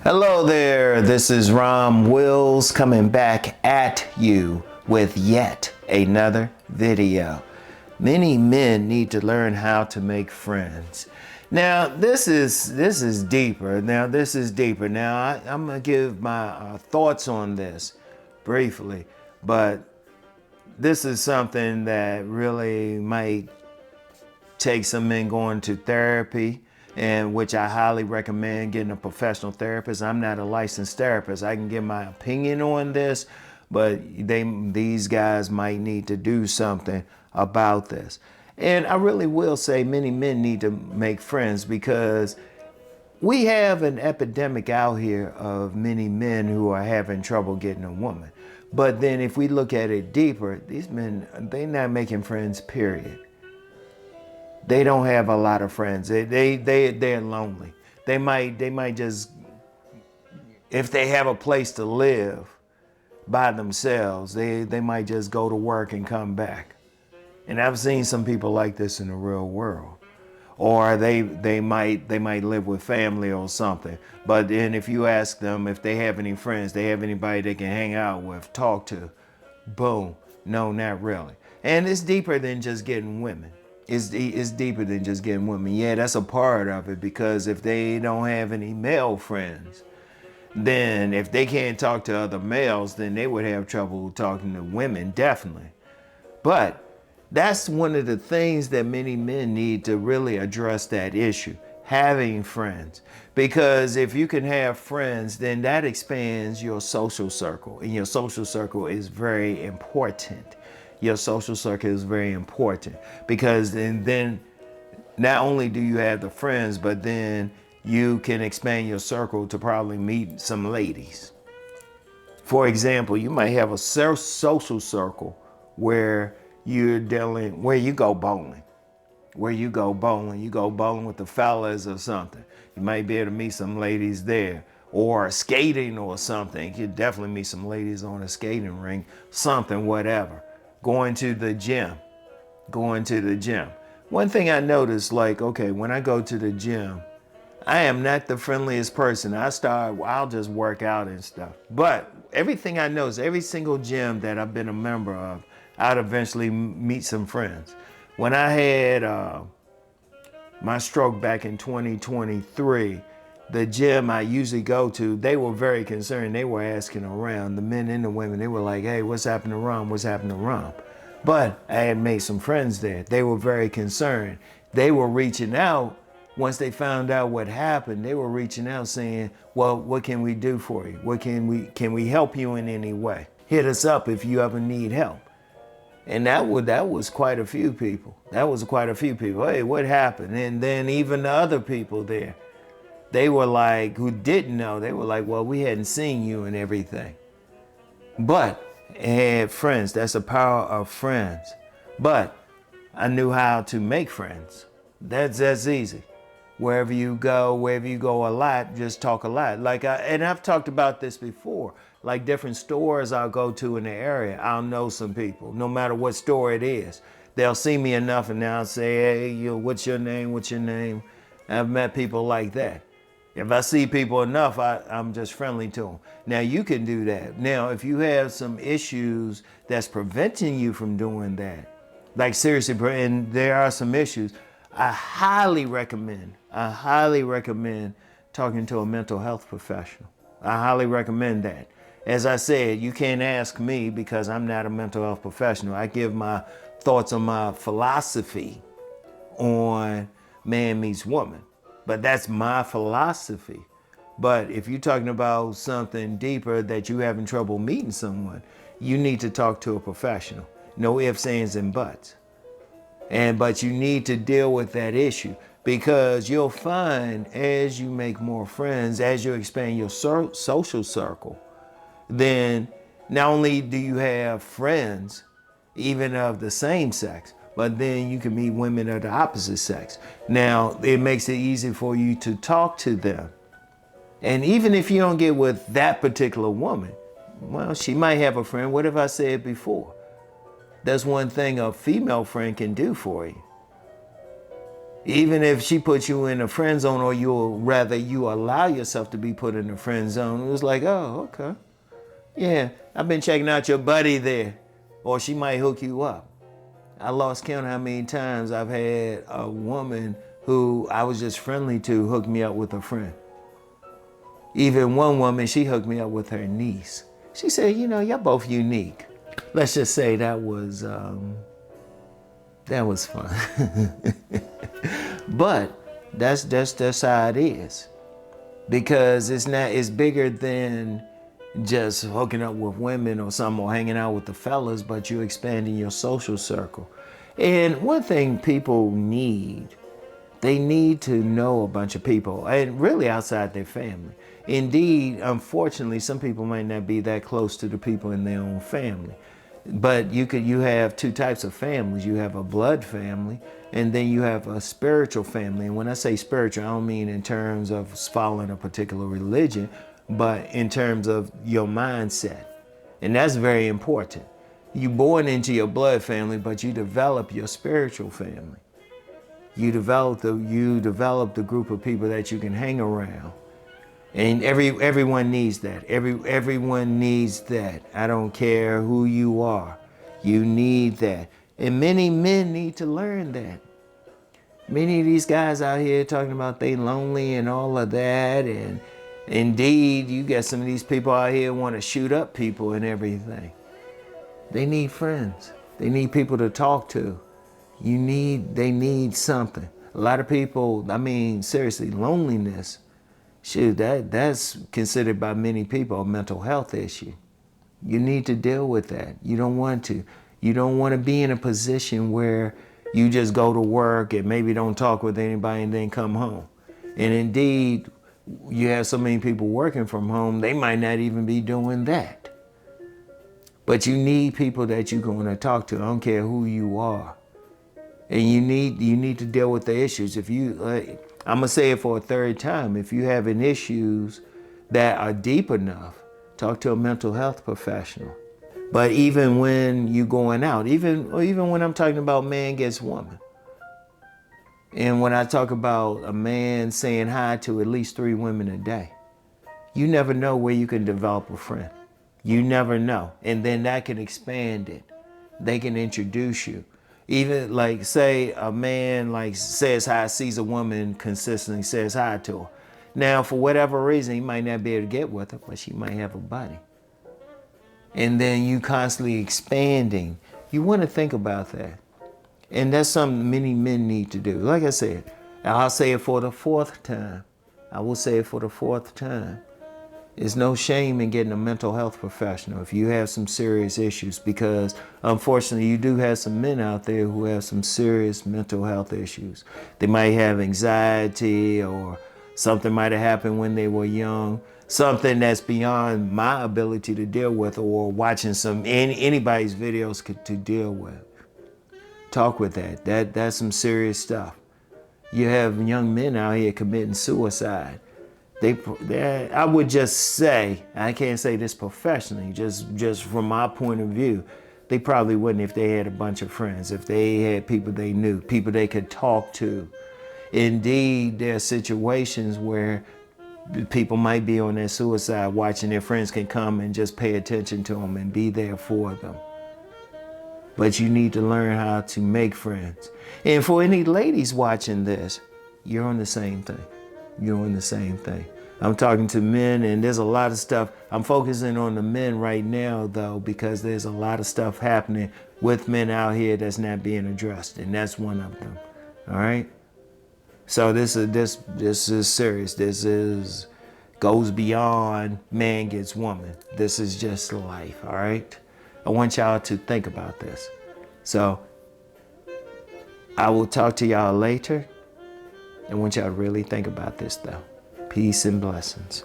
Hello there, this is Rom Wills coming back at you with yet another video. Many men need to learn how to make friends. Now this is deeper. Now I'm gonna give my thoughts on this briefly, but this is something that really might take some men going to therapy, and which I highly recommend getting a professional therapist. I'm not a licensed therapist. I can give my opinion on this, but these guys might need to do something about this. And I really will say many men need to make friends, because we have an epidemic out here of many men who are having trouble getting a woman. But then if we look at it deeper, these men, they're not making friends, period. They don't have a lot of friends. They're lonely. They might just, if they have a place to live by themselves, they might just go to work and come back. And I've seen some people like this in the real world. Or they might live with family or something. But then if you ask them if they have any friends, they have anybody they can hang out with, talk to, boom, no, not really. And it's deeper than just getting women. It's deeper than just getting women. Yeah, that's a part of it, because if they don't have any male friends, then if they can't talk to other males, then they would have trouble talking to women, definitely. But that's one of the things that many men need to really address, that issue, having friends. Because if you can have friends, then that expands your social circle, and your social circle is very important. Your social circle is very important, because then not only do you have the friends, but then you can expand your circle to probably meet some ladies. For example, you might have a social circle where you go bowling. You go bowling with the fellas or something. You might be able to meet some ladies there. Or skating or something. You could definitely meet some ladies on a skating rink, something, whatever. Going to the gym. One thing I noticed, when I go to the gym, I am not the friendliest person. I'll just work out and stuff. But everything I notice, every single gym that I've been a member of, I'd eventually meet some friends. When I had my stroke back in 2023, the gym I usually go to, they were very concerned. They were asking around, the men and the women. They were like, hey, what's happened to Rom? What's happened to Rom? But I had made some friends there. They were very concerned. They were reaching out. Once they found out what happened, they were reaching out saying, well, what can we do for you? Can we help you in any way? Hit us up if you ever need help. And that was quite a few people. Hey, what happened? And then even the other people there, they were like, who didn't know, they were like, well, we hadn't seen you and everything. But I had friends. That's the power of friends. But I knew how to make friends. That's easy. Wherever you go a lot, just talk a lot. And I've talked about this before. Like different stores I'll go to in the area, I'll know some people, no matter what store it is. They'll see me enough and they'll say, hey, what's your name? I've met people like that. If I see people enough, I'm just friendly to them. Now you can do that. Now, if you have some issues that's preventing you from doing that, like seriously, and there are some issues, I highly recommend talking to a mental health professional. I highly recommend that. As I said, you can't ask me because I'm not a mental health professional. I give my thoughts on my philosophy on man meets woman. But that's my philosophy. But if you're talking about something deeper, that you having trouble meeting someone, you need to talk to a professional. No ifs, ands, and buts. But you need to deal with that issue, because you'll find as you make more friends, as you expand your social circle, then not only do you have friends, even of the same sex, but then you can meet women of the opposite sex. Now, it makes it easy for you to talk to them. And even if you don't get with that particular woman, well, she might have a friend. What have I said before? That's one thing a female friend can do for you. Even if she put you in a friend zone, or you allow yourself to be put in a friend zone, it was like, oh, okay. Yeah, I've been checking out your buddy there. Or she might hook you up. I lost count how many times I've had a woman who I was just friendly to hook me up with a friend. Even one woman, she hooked me up with her niece. She said, you know, you're both unique. Let's just say that was fun. But that's how it is. Because it's bigger than just hooking up with women or something, or hanging out with the fellas, but you're expanding your social circle. And one thing people need, they need to know a bunch of people, and really outside their family. Indeed, unfortunately, some people might not be that close to the people in their own family. But you have two types of families. You have a blood family, and then you have a spiritual family. And when I say spiritual, I don't mean in terms of following a particular religion, but in terms of your mindset. And that's very important. You're born into your blood family, but you develop your spiritual family. You develop the group of people that you can hang around. And everyone needs that. Everyone needs that. I don't care who you are. You need that. And many men need to learn that. Many of these guys out here talking about they lonely and all of that. And indeed, you got some of these people out here want to shoot up people and everything. They need friends. They need people to talk to. They need something. A lot of people, I mean, seriously, loneliness, shoot, that's considered by many people a mental health issue. You need to deal with that. You don't want to. You don't want to be in a position where you just go to work and maybe don't talk with anybody and then come home. And indeed, you have so many people working from home, they might not even be doing that. But you need people that you're going to talk to. I don't care who you are. And you need to deal with the issues. If you, I'm gonna say it for a third time. If you having issues that are deep enough, talk to a mental health professional. But even when you going out, even when I'm talking about man gets woman, and when I talk about a man saying hi to at least 3 women a day, you never know where you can develop a friend. You never know, and then that can expand it. They can introduce you. Even like, say a man like says hi, sees a woman consistently, says hi to her. Now, for whatever reason, he might not be able to get with her, but she might have a buddy. And then you constantly expanding. You want to think about that. And that's something many men need to do. Like I said, I'll say it for the 4th time. I will say it for the 4th time. There's no shame in getting a mental health professional if you have some serious issues, because unfortunately you do have some men out there who have some serious mental health issues. They might have anxiety, or something might have happened when they were young, something that's beyond my ability to deal with, or watching anybody's videos to deal with. Talk with that. That's some serious stuff. You have young men out here committing suicide. I would just say, I can't say this professionally, just from my point of view, they probably wouldn't if they had a bunch of friends, if they had people they knew, people they could talk to. Indeed, there are situations where people might be on their suicide watching their friends can come and just pay attention to them and be there for them. But you need to learn how to make friends. And for any ladies watching this, you're on the same thing. You're on the same thing. I'm talking to men, and there's a lot of stuff. I'm focusing on the men right now, though, because there's a lot of stuff happening with men out here that's not being addressed, and that's one of them. All right. So this is serious. This goes beyond man gets woman. This is just life. All right. I want y'all to think about this. So I will talk to y'all later. I want y'all to really think about this, though. Peace and blessings.